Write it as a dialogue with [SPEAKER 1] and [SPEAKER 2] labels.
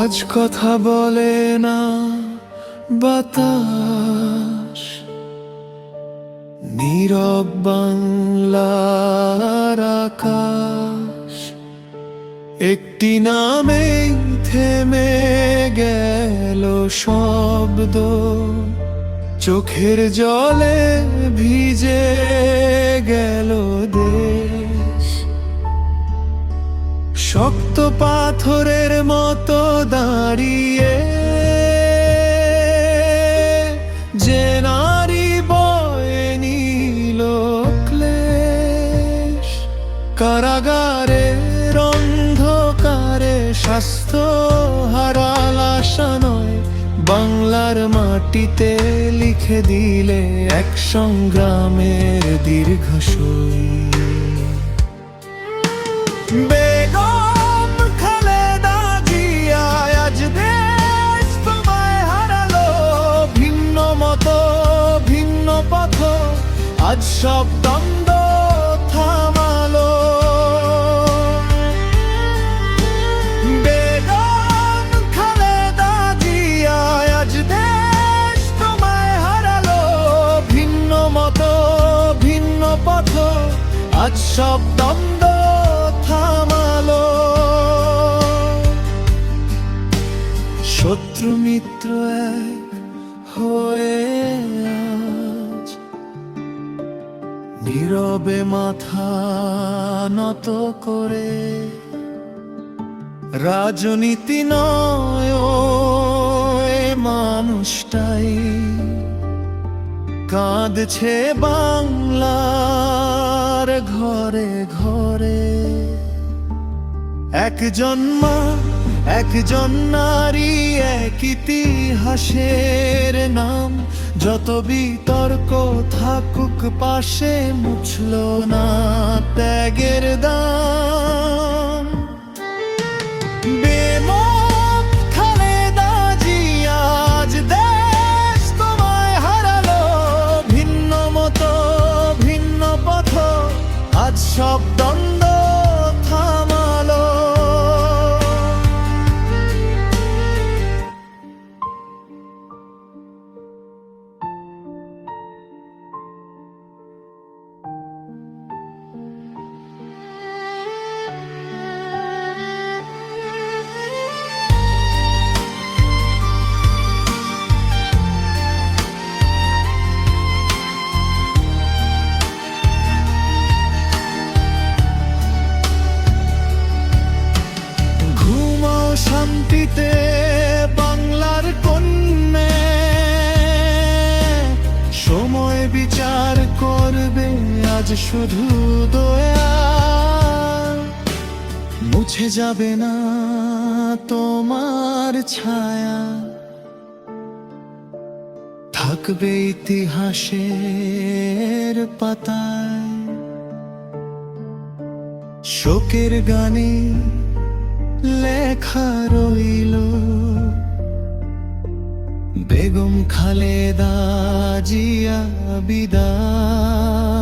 [SPEAKER 1] আজ কথা বলে না বাতাস, নীরব বাংলার আকাশ। একটি নামেই থেমে গেল শব্দ, চোখের জলে ভিজে গেল দেশ। শক্ত পাথরের মতো দাঁড়িয়ে যে নারী বয়ে নিল ক্লেশ। কারাগারের অন্ধকারে স্বাস্থ্য হারাল আশা নয়, বাংলার মাটিতে লিখে দিলে এক সংগ্রামের দীর্ঘসূরি। বেগম খালেদা জিয়া আজ দেশ তোমায় হারালো, ভিন্ন মতো ভিন্ন পথ আজ সব দ্বন্দ্ব থামালো। বেগম খালেদা জিয়া আজ দেশ তোমায় হারালো, ভিন্ন মতো ভিন্ন পথ আজ সব দ্বন্দ্ব থামালো। শত্রু মিত্র এক হয়ে আজ নীরবে মাথা নত করে। রাজনীতি নয় এ মানুষটাই কাঁদছে বাংলার ঘরে ঘরে। একজন মা একজন নারী এক ইতিহাসের নাম, যত বিতর্ক থাকুক পাশে মুছল না ত্যাগের দাম। বেগম খালেদা জিয়া আজ দেশ তোমায় হারালো, ভিন্ন মতো ভিন্ন পথ আজ সব দ্বন্দ্ব থামালো। শান্তিতে বাংলার কন্যা, সময় বিচার করবে আজ শুধু দয়া। মুছে যাবে না তোমার ছায়া, থাকবে ইতিহাসের পাতায়। শোকের গানে লেখা রইল বেগম খালেদা জিয়া বিদায়।